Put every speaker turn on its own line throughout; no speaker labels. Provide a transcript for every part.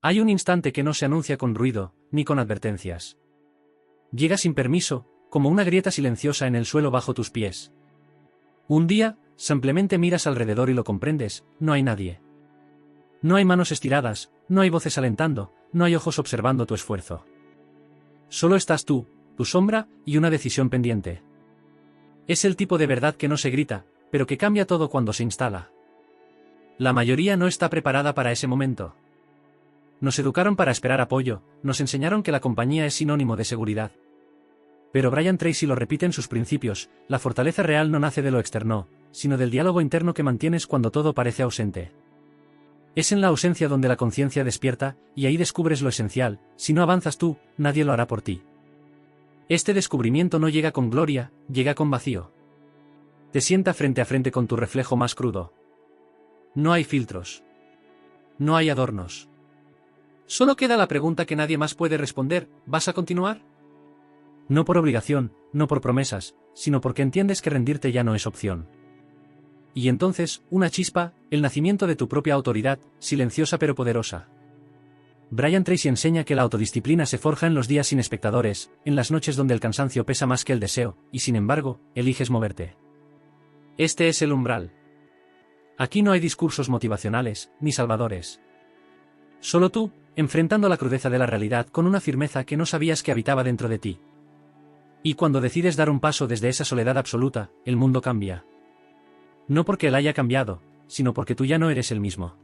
Hay un instante que no se anuncia con ruido, ni con advertencias. Llega sin permiso, como una grieta silenciosa en el suelo bajo tus pies. Un día, simplemente miras alrededor y lo comprendes, no hay nadie. No hay manos estiradas, no hay voces alentando, no hay ojos observando tu esfuerzo. Solo estás tú, tu sombra y una decisión pendiente. Es el tipo de verdad que no se grita, pero que cambia todo cuando se instala. La mayoría no está preparada para ese momento. Nos educaron para esperar apoyo, nos enseñaron que la compañía es sinónimo de seguridad. Pero Brian Tracy lo repite en sus principios: la fortaleza real no nace de lo externo, sino del diálogo interno que mantienes cuando todo parece ausente. Es en la ausencia donde la conciencia despierta, y ahí descubres lo esencial: si no avanzas tú, nadie lo hará por ti. Este descubrimiento no llega con gloria, llega con vacío. Te sienta frente a frente con tu reflejo más crudo. No hay filtros. No hay adornos. Solo queda la pregunta que nadie más puede responder: ¿vas a continuar? No por obligación, no por promesas, sino porque entiendes que rendirte ya no es opción. Y entonces, una chispa, el nacimiento de tu propia autoridad, silenciosa pero poderosa. Brian Tracy enseña que la autodisciplina se forja en los días sin espectadores, en las noches donde el cansancio pesa más que el deseo, y sin embargo, eliges moverte. Este es el umbral. Aquí no hay discursos motivacionales, ni salvadores. Solo tú, enfrentando la crudeza de la realidad con una firmeza que no sabías que habitaba dentro de ti. Y cuando decides dar un paso desde esa soledad absoluta, el mundo cambia. No porque él haya cambiado, sino porque tú ya no eres el mismo.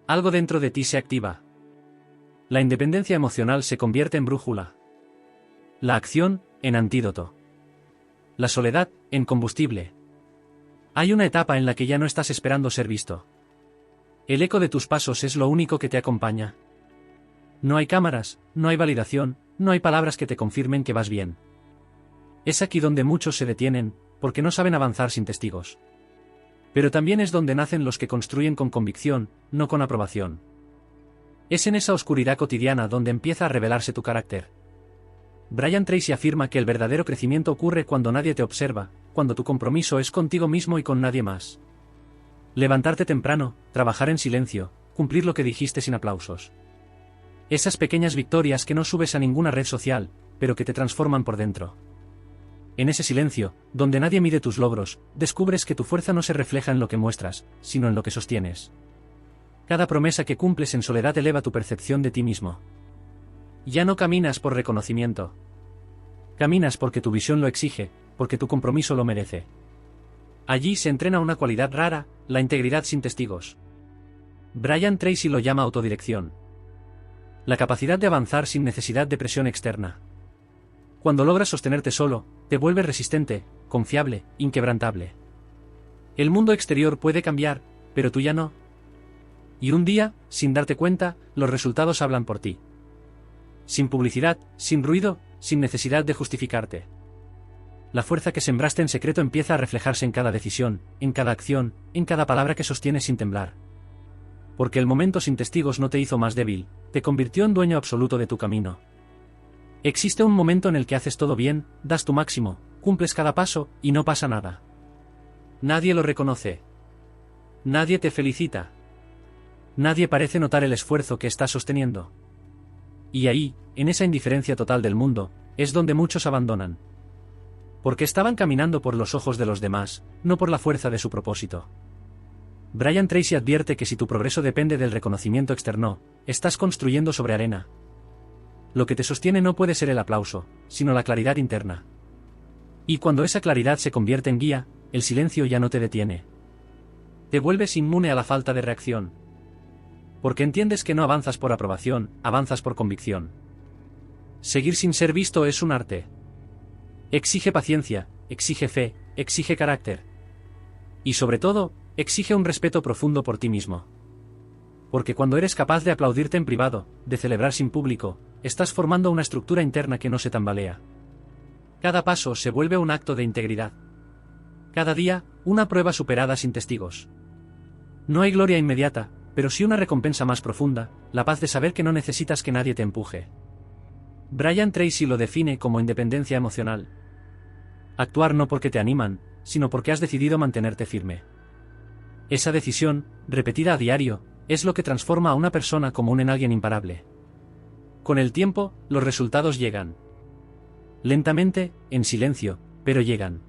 Algo dentro de ti se activa. La independencia emocional se convierte en brújula. La acción, en antídoto. La soledad, en combustible. Hay una etapa en la que ya no estás esperando ser visto. El eco de tus pasos es lo único que te acompaña. No hay cámaras, no hay validación, no hay palabras que te confirmen que vas bien. Es aquí donde muchos se detienen, porque no saben avanzar sin testigos. Pero también es donde nacen los que construyen con convicción, no con aprobación. Es en esa oscuridad cotidiana donde empieza a revelarse tu carácter. Brian Tracy afirma que el verdadero crecimiento ocurre cuando nadie te observa, cuando tu compromiso es contigo mismo y con nadie más. Levantarte temprano, trabajar en silencio, cumplir lo que dijiste sin aplausos. Esas pequeñas victorias que no subes a ninguna red social, pero que te transforman por dentro. En ese silencio, donde nadie mide tus logros, descubres que tu fuerza no se refleja en lo que muestras, sino en lo que sostienes. Cada promesa que cumples en soledad eleva tu percepción de ti mismo. Ya no caminas por reconocimiento. Caminas porque tu visión lo exige, porque tu compromiso lo merece. Allí se entrena una cualidad rara, la integridad sin testigos. Brian Tracy lo llama autodirección. La capacidad de avanzar sin necesidad de presión externa. Cuando logras sostenerte solo, te vuelves resistente, confiable, inquebrantable. El mundo exterior puede cambiar, pero tú ya no. Y un día, sin darte cuenta, los resultados hablan por ti. Sin publicidad, sin ruido, sin necesidad de justificarte. La fuerza que sembraste en secreto empieza a reflejarse en cada decisión, en cada acción, en cada palabra que sostienes sin temblar. Porque el momento sin testigos no te hizo más débil, te convirtió en dueño absoluto de tu camino. Existe un momento en el que haces todo bien, das tu máximo, cumples cada paso, y no pasa nada. Nadie lo reconoce. Nadie te felicita. Nadie parece notar el esfuerzo que estás sosteniendo. Y ahí, en esa indiferencia total del mundo, es donde muchos abandonan. Porque estaban caminando por los ojos de los demás, no por la fuerza de su propósito. Brian Tracy advierte que si tu progreso depende del reconocimiento externo, estás construyendo sobre arena. Lo que te sostiene no puede ser el aplauso, sino la claridad interna. Y cuando esa claridad se convierte en guía, el silencio ya no te detiene. Te vuelves inmune a la falta de reacción. Porque entiendes que no avanzas por aprobación, avanzas por convicción. Seguir sin ser visto es un arte. Exige paciencia, exige fe, exige carácter. Y sobre todo, exige un respeto profundo por ti mismo. Porque cuando eres capaz de aplaudirte en privado, de celebrar sin público, estás formando una estructura interna que no se tambalea. Cada paso se vuelve un acto de integridad. Cada día, una prueba superada sin testigos. No hay gloria inmediata, pero sí una recompensa más profunda, la paz de saber que no necesitas que nadie te empuje. Brian Tracy lo define como independencia emocional. Actuar no porque te animan, sino porque has decidido mantenerte firme. Esa decisión, repetida a diario, es lo que transforma a una persona común en alguien imparable. Con el tiempo, los resultados llegan. Lentamente, en silencio, pero llegan.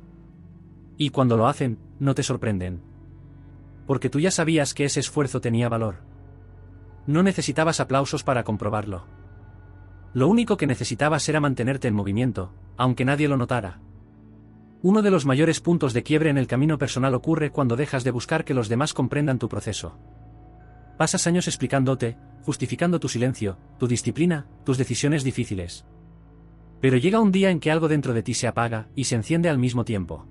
Y cuando lo hacen, no te sorprenden. Porque tú ya sabías que ese esfuerzo tenía valor. No necesitabas aplausos para comprobarlo. Lo único que necesitabas era mantenerte en movimiento, aunque nadie lo notara. Uno de los mayores puntos de quiebre en el camino personal ocurre cuando dejas de buscar que los demás comprendan tu proceso. Pasas años explicándote, justificando tu silencio, tu disciplina, tus decisiones difíciles. Pero llega un día en que algo dentro de ti se apaga y se enciende al mismo tiempo.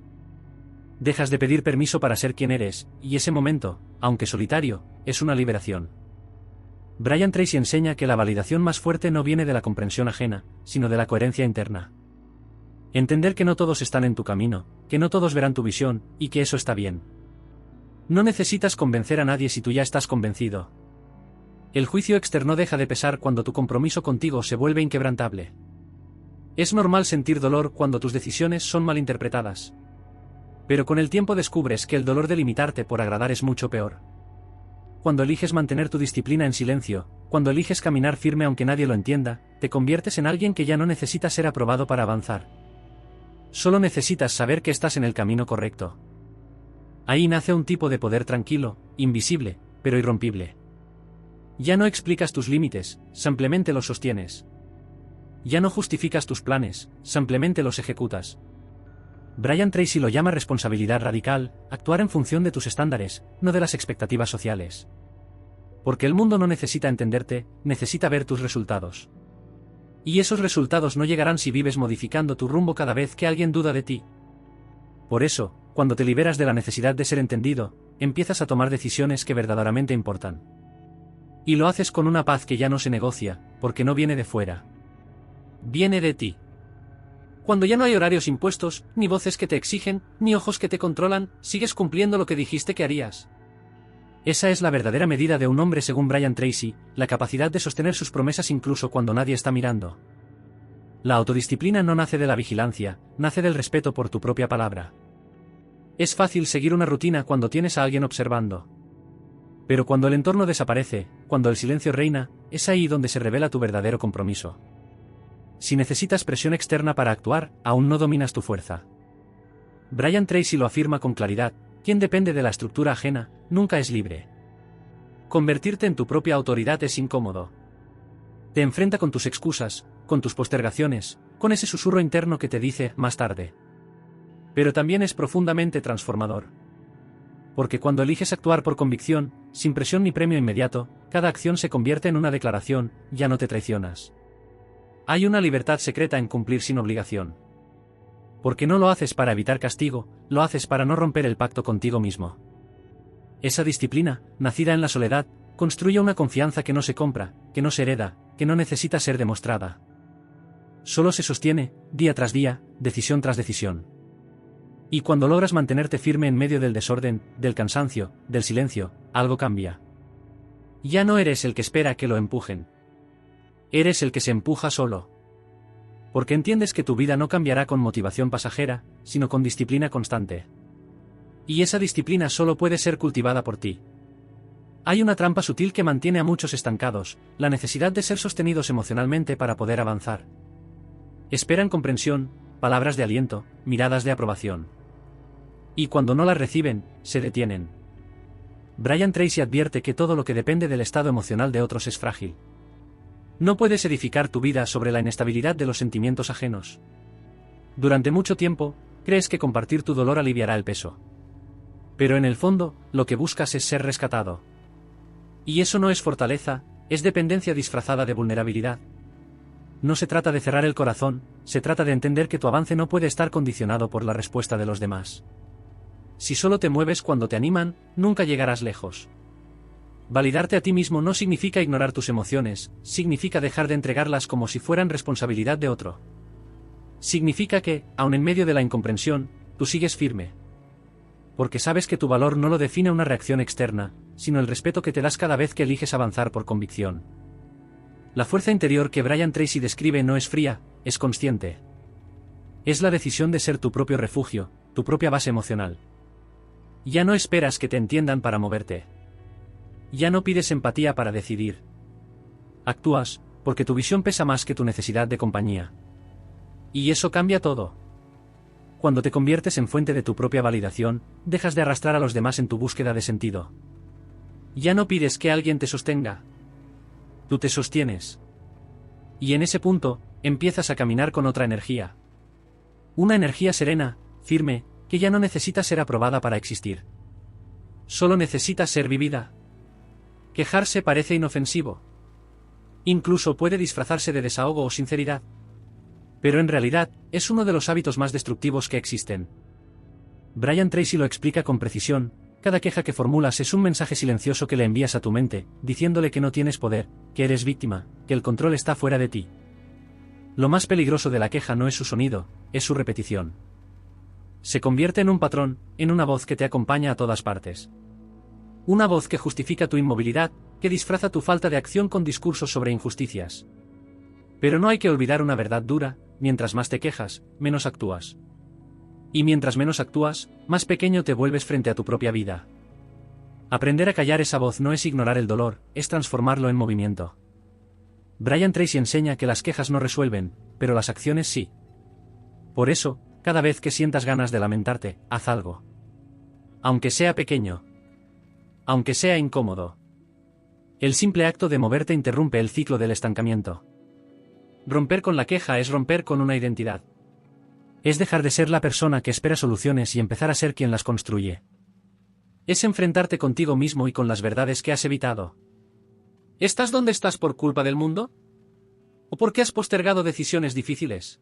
Dejas de pedir permiso para ser quien eres, y ese momento, aunque solitario, es una liberación. Brian Tracy enseña que la validación más fuerte no viene de la comprensión ajena, sino de la coherencia interna. Entender que no todos están en tu camino, que no todos verán tu visión, y que eso está bien. No necesitas convencer a nadie si tú ya estás convencido. El juicio externo deja de pesar cuando tu compromiso contigo se vuelve inquebrantable. Es normal sentir dolor cuando tus decisiones son malinterpretadas. Pero con el tiempo descubres que el dolor de limitarte por agradar es mucho peor. Cuando eliges mantener tu disciplina en silencio, cuando eliges caminar firme aunque nadie lo entienda, te conviertes en alguien que ya no necesita ser aprobado para avanzar. Solo necesitas saber que estás en el camino correcto. Ahí nace un tipo de poder tranquilo, invisible, pero irrompible. Ya no explicas tus límites, simplemente los sostienes. Ya no justificas tus planes, simplemente los ejecutas. Brian Tracy lo llama responsabilidad radical, actuar en función de tus estándares, no de las expectativas sociales. Porque el mundo no necesita entenderte, necesita ver tus resultados. Y esos resultados no llegarán si vives modificando tu rumbo cada vez que alguien duda de ti. Por eso, cuando te liberas de la necesidad de ser entendido, empiezas a tomar decisiones que verdaderamente importan. Y lo haces con una paz que ya no se negocia, porque no viene de fuera. Viene de ti. Cuando ya no hay horarios impuestos, ni voces que te exigen, ni ojos que te controlan, sigues cumpliendo lo que dijiste que harías. Esa es la verdadera medida de un hombre según Brian Tracy, la capacidad de sostener sus promesas incluso cuando nadie está mirando. La autodisciplina no nace de la vigilancia, nace del respeto por tu propia palabra. Es fácil seguir una rutina cuando tienes a alguien observando. Pero cuando el entorno desaparece, cuando el silencio reina, es ahí donde se revela tu verdadero compromiso. Si necesitas presión externa para actuar, aún no dominas tu fuerza. Brian Tracy lo afirma con claridad: quien depende de la estructura ajena, nunca es libre. Convertirte en tu propia autoridad es incómodo. Te enfrenta con tus excusas, con tus postergaciones, con ese susurro interno que te dice más tarde. Pero también es profundamente transformador. Porque cuando eliges actuar por convicción, sin presión ni premio inmediato, cada acción se convierte en una declaración: ya no te traicionas. Hay una libertad secreta en cumplir sin obligación. Porque no lo haces para evitar castigo, lo haces para no romper el pacto contigo mismo. Esa disciplina, nacida en la soledad, construye una confianza que no se compra, que no se hereda, que no necesita ser demostrada. Solo se sostiene, día tras día, decisión tras decisión. Y cuando logras mantenerte firme en medio del desorden, del cansancio, del silencio, algo cambia. Ya no eres el que espera que lo empujen. Eres el que se empuja solo. Porque entiendes que tu vida no cambiará con motivación pasajera, sino con disciplina constante. Y esa disciplina solo puede ser cultivada por ti. Hay una trampa sutil que mantiene a muchos estancados: la necesidad de ser sostenidos emocionalmente para poder avanzar. Esperan comprensión, palabras de aliento, miradas de aprobación. Y cuando no las reciben, se detienen. Brian Tracy advierte que todo lo que depende del estado emocional de otros es frágil. No puedes edificar tu vida sobre la inestabilidad de los sentimientos ajenos. Durante mucho tiempo, crees que compartir tu dolor aliviará el peso. Pero en el fondo, lo que buscas es ser rescatado. Y eso no es fortaleza, es dependencia disfrazada de vulnerabilidad. No se trata de cerrar el corazón, se trata de entender que tu avance no puede estar condicionado por la respuesta de los demás. Si solo te mueves cuando te animan, nunca llegarás lejos. Validarte a ti mismo no significa ignorar tus emociones, significa dejar de entregarlas como si fueran responsabilidad de otro. Significa que, aun en medio de la incomprensión, tú sigues firme. Porque sabes que tu valor no lo define una reacción externa, sino el respeto que te das cada vez que eliges avanzar por convicción. La fuerza interior que Brian Tracy describe no es fría, es consciente. Es la decisión de ser tu propio refugio, tu propia base emocional. Ya no esperas que te entiendan para moverte. Ya no pides empatía para decidir. Actúas, porque tu visión pesa más que tu necesidad de compañía. Y eso cambia todo. Cuando te conviertes en fuente de tu propia validación, dejas de arrastrar a los demás en tu búsqueda de sentido. Ya no pides que alguien te sostenga. Tú te sostienes. Y en ese punto, empiezas a caminar con otra energía. Una energía serena, firme, que ya no necesita ser aprobada para existir. Solo necesita ser vivida. Quejarse parece inofensivo. Incluso puede disfrazarse de desahogo o sinceridad. Pero en realidad, es uno de los hábitos más destructivos que existen. Brian Tracy lo explica con precisión: cada queja que formulas es un mensaje silencioso que le envías a tu mente, diciéndole que no tienes poder, que eres víctima, que el control está fuera de ti. Lo más peligroso de la queja no es su sonido, es su repetición. Se convierte en un patrón, en una voz que te acompaña a todas partes. Una voz que justifica tu inmovilidad, que disfraza tu falta de acción con discursos sobre injusticias. Pero no hay que olvidar una verdad dura: mientras más te quejas, menos actúas. Y mientras menos actúas, más pequeño te vuelves frente a tu propia vida. Aprender a callar esa voz no es ignorar el dolor, es transformarlo en movimiento. Brian Tracy enseña que las quejas no resuelven, pero las acciones sí. Por eso, cada vez que sientas ganas de lamentarte, haz algo. Aunque sea pequeño. Aunque sea incómodo. El simple acto de moverte interrumpe el ciclo del estancamiento. Romper con la queja es romper con una identidad. Es dejar de ser la persona que espera soluciones y empezar a ser quien las construye. Es enfrentarte contigo mismo y con las verdades que has evitado. ¿Estás donde estás por culpa del mundo? ¿O porque has postergado decisiones difíciles?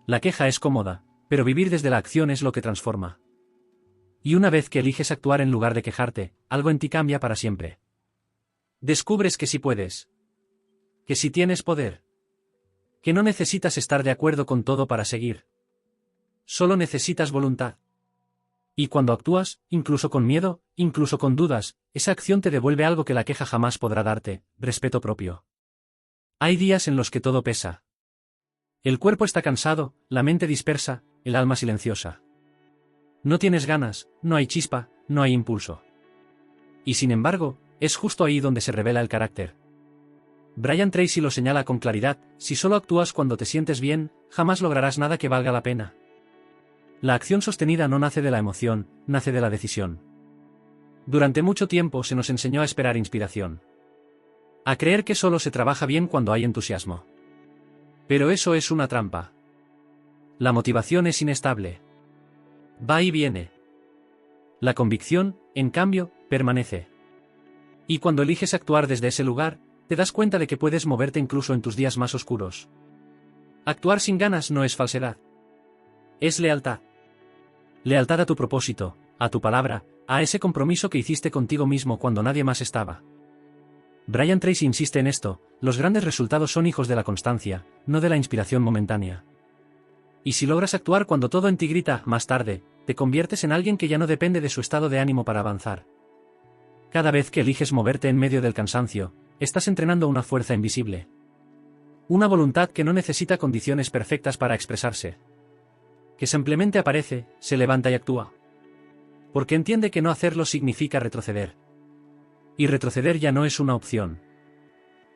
La queja es cómoda, pero vivir desde la acción es lo que transforma. Y una vez que eliges actuar en lugar de quejarte, algo en ti cambia para siempre. Descubres que sí puedes. Que sí tienes poder. Que no necesitas estar de acuerdo con todo para seguir. Solo necesitas voluntad. Y cuando actúas, incluso con miedo, incluso con dudas, esa acción te devuelve algo que la queja jamás podrá darte: respeto propio. Hay días en los que todo pesa. El cuerpo está cansado, la mente dispersa, el alma silenciosa. No tienes ganas, no hay chispa, no hay impulso. Y sin embargo, es justo ahí donde se revela el carácter. Brian Tracy lo señala con claridad: si solo actúas cuando te sientes bien, jamás lograrás nada que valga la pena. La acción sostenida no nace de la emoción, nace de la decisión. Durante mucho tiempo se nos enseñó a esperar inspiración. A creer que solo se trabaja bien cuando hay entusiasmo. Pero eso es una trampa. La motivación es inestable. Va y viene. La convicción, en cambio, permanece. Y cuando eliges actuar desde ese lugar, te das cuenta de que puedes moverte incluso en tus días más oscuros. Actuar sin ganas no es falsedad. Es lealtad. Lealtad a tu propósito, a tu palabra, a ese compromiso que hiciste contigo mismo cuando nadie más estaba. Brian Tracy insiste en esto: los grandes resultados son hijos de la constancia, no de la inspiración momentánea. Y si logras actuar cuando todo en ti grita más tarde, te conviertes en alguien que ya no depende de su estado de ánimo para avanzar. Cada vez que eliges moverte en medio del cansancio, estás entrenando una fuerza invisible. Una voluntad que no necesita condiciones perfectas para expresarse. Que simplemente aparece, se levanta y actúa. Porque entiende que no hacerlo significa retroceder. Y retroceder ya no es una opción.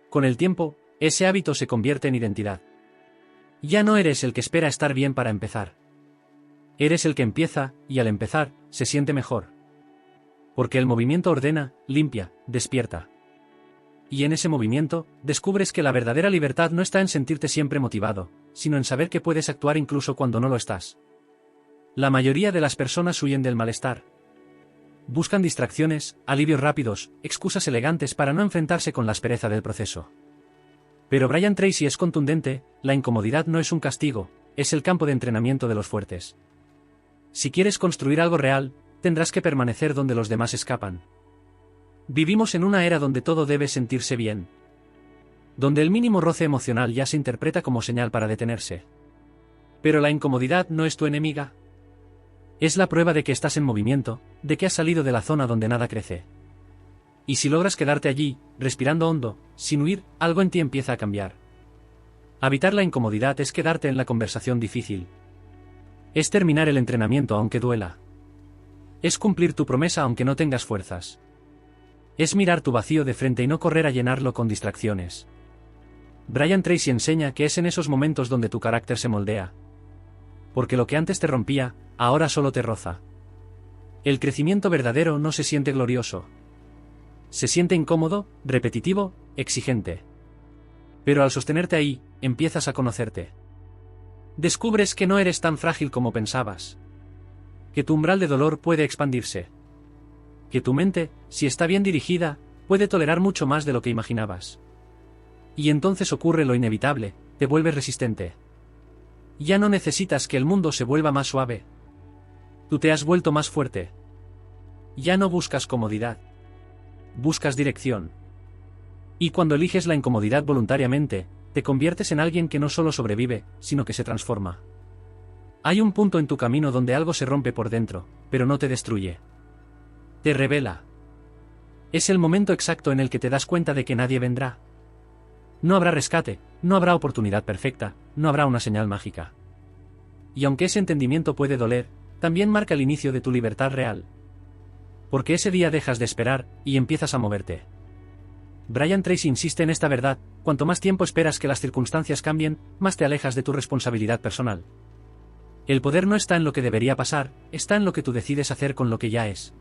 Con el tiempo, ese hábito se convierte en identidad. Ya no eres el que espera estar bien para empezar. Eres el que empieza, y al empezar, se siente mejor. Porque el movimiento ordena, limpia, despierta. Y en ese movimiento, descubres que la verdadera libertad no está en sentirte siempre motivado, sino en saber que puedes actuar incluso cuando no lo estás. La mayoría de las personas huyen del malestar. Buscan distracciones, alivios rápidos, excusas elegantes para no enfrentarse con la aspereza del proceso. Pero Brian Tracy es contundente: la incomodidad no es un castigo, es el campo de entrenamiento de los fuertes. Si quieres construir algo real, tendrás que permanecer donde los demás escapan. Vivimos en una era donde todo debe sentirse bien. Donde el mínimo roce emocional ya se interpreta como señal para detenerse. Pero la incomodidad no es tu enemiga. Es la prueba de que estás en movimiento, de que has salido de la zona donde nada crece. Y si logras quedarte allí, respirando hondo, sin huir, algo en ti empieza a cambiar. Habitar la incomodidad es quedarte en la conversación difícil. Es terminar el entrenamiento aunque duela. Es cumplir tu promesa aunque no tengas fuerzas. Es mirar tu vacío de frente y no correr a llenarlo con distracciones. Brian Tracy enseña que es en esos momentos donde tu carácter se moldea. Porque lo que antes te rompía, ahora solo te roza. El crecimiento verdadero no se siente glorioso. Se siente incómodo, repetitivo, exigente. Pero al sostenerte ahí, empiezas a conocerte. Descubres que no eres tan frágil como pensabas. Que tu umbral de dolor puede expandirse. Que tu mente, si está bien dirigida, puede tolerar mucho más de lo que imaginabas. Y entonces ocurre lo inevitable, te vuelves resistente. Ya no necesitas que el mundo se vuelva más suave. Tú te has vuelto más fuerte. Ya no buscas comodidad. Buscas dirección. Y cuando eliges la incomodidad voluntariamente, te conviertes en alguien que no solo sobrevive, sino que se transforma. Hay un punto en tu camino donde algo se rompe por dentro, pero no te destruye. Te revela. Es el momento exacto en el que te das cuenta de que nadie vendrá. No habrá rescate, no habrá oportunidad perfecta, no habrá una señal mágica. Y aunque ese entendimiento puede doler, también marca el inicio de tu libertad real. Porque ese día dejas de esperar, y empiezas a moverte. Brian Tracy insiste en esta verdad: cuanto más tiempo esperas que las circunstancias cambien, más te alejas de tu responsabilidad personal. El poder no está en lo que debería pasar, está en lo que tú decides hacer con lo que ya es.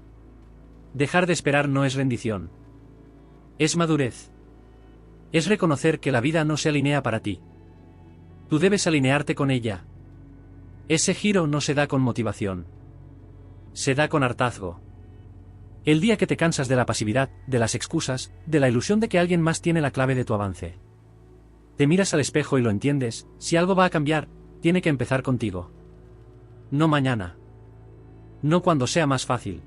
Dejar de esperar no es rendición. Es madurez. Es reconocer que la vida no se alinea para ti. Tú debes alinearte con ella. Ese giro no se da con motivación. Se da con hartazgo. El día que te cansas de la pasividad, de las excusas, de la ilusión de que alguien más tiene la clave de tu avance. Te miras al espejo y lo entiendes: si algo va a cambiar, tiene que empezar contigo. No mañana. No cuando sea más fácil.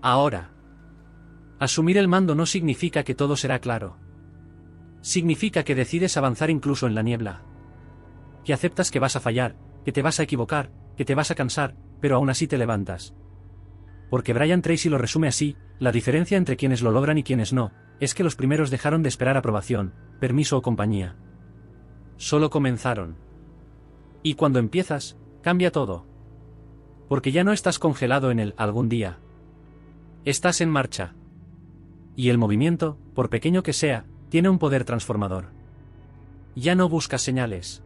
Ahora. Asumir el mando no significa que todo será claro. Significa que decides avanzar incluso en la niebla. Que aceptas que vas a fallar, que te vas a equivocar, que te vas a cansar, pero aún así te levantas. Porque Brian Tracy lo resume así: la diferencia entre quienes lo logran y quienes no, es que los primeros dejaron de esperar aprobación, permiso o compañía. Solo comenzaron. Y cuando empiezas, cambia todo. Porque ya no estás congelado en el algún día. Estás en marcha. Y el movimiento, por pequeño que sea, tiene un poder transformador. Ya no buscas señales.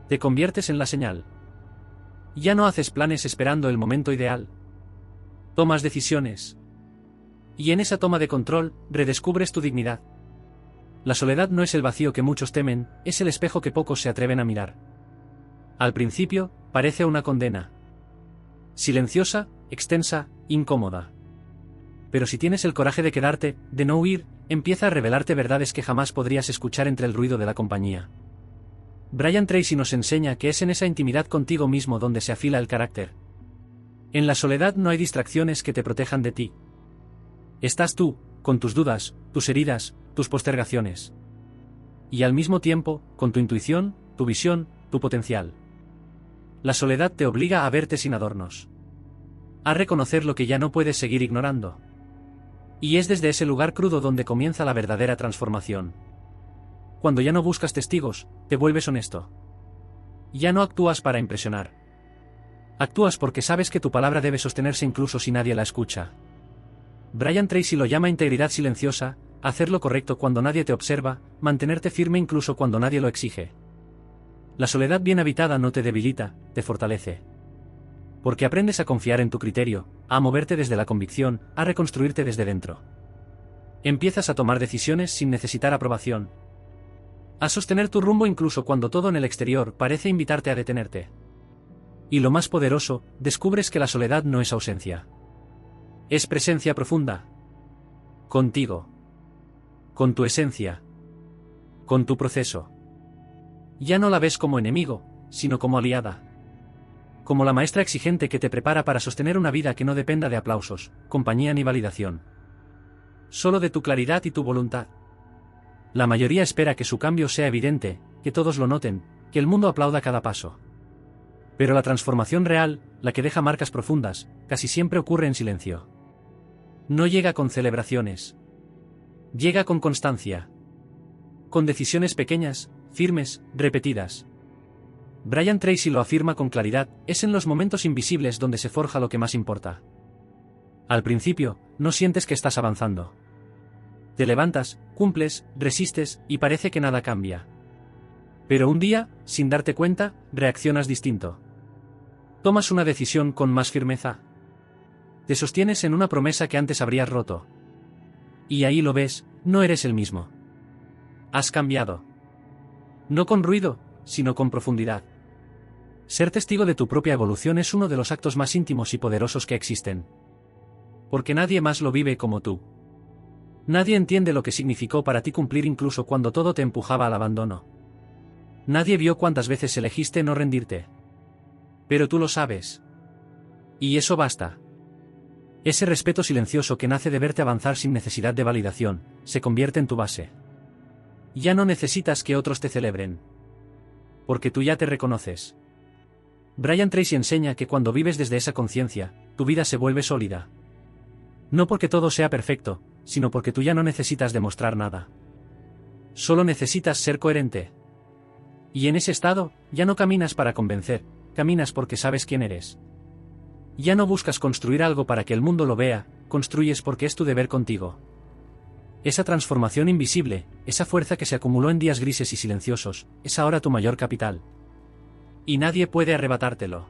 Te conviertes en la señal. Ya no haces planes esperando el momento ideal. Tomas decisiones. Y en esa toma de control, redescubres tu dignidad. La soledad no es el vacío que muchos temen, es el espejo que pocos se atreven a mirar. Al principio, parece una condena. Silenciosa, extensa, incómoda. Pero si tienes el coraje de quedarte, de no huir, empieza a revelarte verdades que jamás podrías escuchar entre el ruido de la compañía. Brian Tracy nos enseña que es en esa intimidad contigo mismo donde se afila el carácter. En la soledad no hay distracciones que te protejan de ti. Estás tú, con tus dudas, tus heridas, tus postergaciones. Y al mismo tiempo, con tu intuición, tu visión, tu potencial. La soledad te obliga a verte sin adornos. A reconocer lo que ya no puedes seguir ignorando. Y es desde ese lugar crudo donde comienza la verdadera transformación. Cuando ya no buscas testigos, te vuelves honesto. Ya no actúas para impresionar. Actúas porque sabes que tu palabra debe sostenerse incluso si nadie la escucha. Brian Tracy lo llama integridad silenciosa: hacer lo correcto cuando nadie te observa, mantenerte firme incluso cuando nadie lo exige. La soledad bien habitada no te debilita, te fortalece. Porque aprendes a confiar en tu criterio, a moverte desde la convicción, a reconstruirte desde dentro. Empiezas a tomar decisiones sin necesitar aprobación. A sostener tu rumbo incluso cuando todo en el exterior parece invitarte a detenerte. Y lo más poderoso, descubres que la soledad no es ausencia. Es presencia profunda. Contigo. Con tu esencia. Con tu proceso. Ya no la ves como enemigo, sino como aliada. Como la maestra exigente que te prepara para sostener una vida que no dependa de aplausos, compañía ni validación. Solo de tu claridad y tu voluntad. La mayoría espera que su cambio sea evidente, que todos lo noten, que el mundo aplauda cada paso. Pero la transformación real, la que deja marcas profundas, casi siempre ocurre en silencio. No llega con celebraciones. Llega con constancia. Con decisiones pequeñas, firmes, repetidas. Brian Tracy lo afirma con claridad: es en los momentos invisibles donde se forja lo que más importa. Al principio, no sientes que estás avanzando. Te levantas, cumples, resistes, y parece que nada cambia. Pero un día, sin darte cuenta, reaccionas distinto. Tomas una decisión con más firmeza. Te sostienes en una promesa que antes habrías roto. Y ahí lo ves, no eres el mismo. Has cambiado. No con ruido, sino con profundidad. Ser testigo de tu propia evolución es uno de los actos más íntimos y poderosos que existen. Porque nadie más lo vive como tú. Nadie entiende lo que significó para ti cumplir incluso cuando todo te empujaba al abandono. Nadie vio cuántas veces elegiste no rendirte. Pero tú lo sabes. Y eso basta. Ese respeto silencioso que nace de verte avanzar sin necesidad de validación, se convierte en tu base. Ya no necesitas que otros te celebren. Porque tú ya te reconoces. Brian Tracy enseña que cuando vives desde esa conciencia, tu vida se vuelve sólida. No porque todo sea perfecto, sino porque tú ya no necesitas demostrar nada. Solo necesitas ser coherente. Y en ese estado, ya no caminas para convencer, caminas porque sabes quién eres. Ya no buscas construir algo para que el mundo lo vea, construyes porque es tu deber contigo. Esa transformación invisible, esa fuerza que se acumuló en días grises y silenciosos, es ahora tu mayor capital. Y nadie puede arrebatártelo.